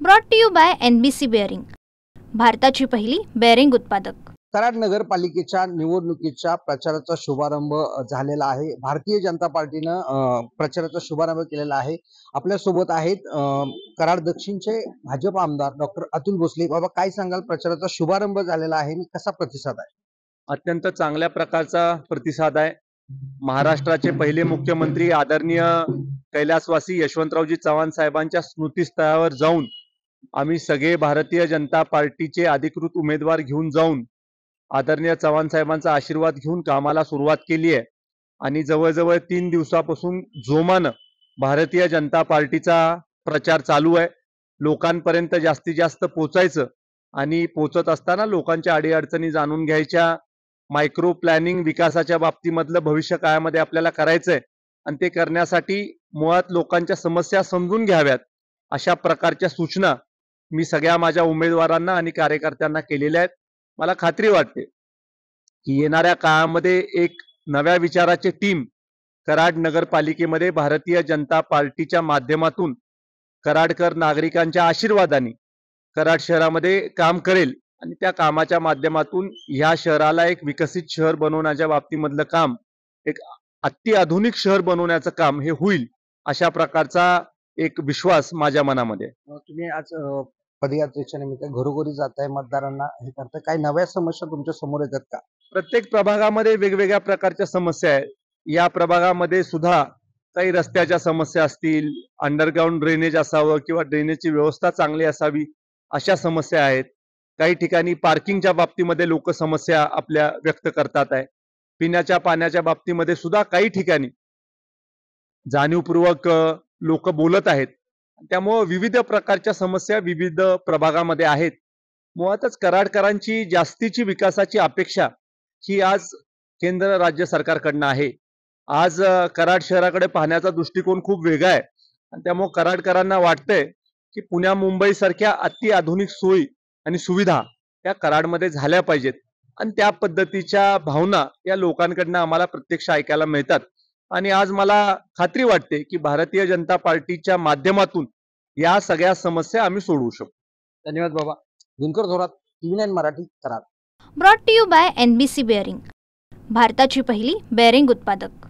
Brought to you by NBC bearing, भारताची पहिली bearing उत्पादक। कराड नगरपालिकेच्या निवडणुकीच्या प्रचाराचा शुभारंभ झालेला आहे। भारतीय जनता पार्टीनं प्रचाराचा शुभारंभ केलेला आहे। आपल्या सोबत आहेत कराड दक्षिणचे भाजप आमदार डॉक्टर अतुल भोसले। बाबा, काय सांगाल? प्रचाराचा शुभारंभ झालेला आहे, कसा प्रतिसाद आहे? अत्यंत चांगल्या प्रकारचा प्रतिसाद आहे। महाराष्ट्राचे पहिले मुख्यमंत्री आदरणीय कैलासवासी यशवंतरावजी चव्हाण साहेबांच्या स्मृतीस्थळावर जाऊन आम्ही सगळे भारतीय जनता पार्टीचे अधिकृत उमेदवार घेऊन जाऊन आदरणीय चव्हाण साहेबांचा आशीर्वाद घेऊन कामाला सुरुवात केली आहे। आणि जवळजवळ 3 दिवसापासून जोमानं भारतीय जनता पार्टीचा प्रचार चालू आहे। लोकांपर्यंत जास्तीत जास्त पोहोचायचं आणि पोहोचत असताना लोकांच्या अडीअडचणी जाणून घ्यायच्या, मायक्रो प्लॅनिंग विकासाच्या बाबतीमधलं भविष्य काळामध्ये आपल्याला करायचंय आणि ते करण्यासाठी मुळात लोकांच्या समस्या समजून घ्याव्यात अशा प्रकारच्या सूचना मी सगळ्या माझ्या उमेदवारांना आणि कार्यकर्त्यांना केलेल्या आहेत। मला खात्री वाटते की येणाऱ्या काळामध्ये एक नव्या विचाराची टीम कराड नगरपालिकेमध्ये भारतीय जनता पार्टीच्या माध्यमातून कराडकर नागरिकांच्या आशीर्वादाने कराड शहरामध्ये काम करेल आणि त्या कामाच्या माध्यमातून ह्या शहराला एक विकसित शहर बनवण्याच्या बाबतीमधलं काम, एक अत्याधुनिक शहर बनवण्याचं काम हे होईल अशा प्रकारचा एक विश्वास माझ्या मनामध्ये। तुम्ही आज पदयात्रेच्या निमित्त घरोघरी जाताय, मतदारांना हे करताय, काही नव्या समस्या तुमच्या समोर येतात का? प्रत्येक प्रभागामध्ये वेगवेगळ्या प्रकारच्या समस्या आहेत। या प्रभागामध्ये सुद्धा काही रस्त्याच्या समस्या असतील, अंडरग्राउंड ड्रेनेज असावं किंवा ड्रेनेजची व्यवस्था चांगली असावी अशा समस्या आहेत। काही ठिकाणी पार्किंगच्या बाबतीमध्ये लोक समस्या आपल्या व्यक्त करतात आहे। पिण्याच्या पाण्याच्या बाबतीमध्ये सुद्धा काही ठिकाणी जाणीवपूर्वक लोक बोलत आहेत। त्यामुळे विविध प्रकारच्या समस्या विविध प्रभागामध्ये आहेत। मुळातच कराडकरांची जास्तीची विकासाची अपेक्षा ही आज केंद्र राज्य सरकारकडनं आहे। आज कराड शहराकडे पाहण्याचा दृष्टिकोन खूप वेगळा आहे आणि त्यामुळे कराडकरांना वाटतंय की पुण्या मुंबई सारख्या अत्याधुनिक सोयी आणि सुविधा या कराडमध्ये झाल्या पाहिजेत आणि त्या पद्धतीच्या भावना या लोकांकडनं आम्हाला प्रत्यक्ष ऐकायला मिळतात। आणि आज मला खात्री वाटते की भारतीय जनता पार्टीच्या माध्यमातून या सगळ्या समस्या आम्ही सोडवू शकतो। धन्यवाद बाबा। Dinkar Thorat, TV9 Marathi, Karad. Brought to you by NBC bearing, भारताची पहिली बेअरिंग उत्पादक।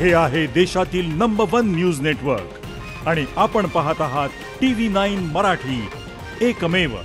हे आहे देशातील नंबर 1 न्यूज नेटवर्क आणि आपण पाहत आहात TV9 मराठी, एकमेव।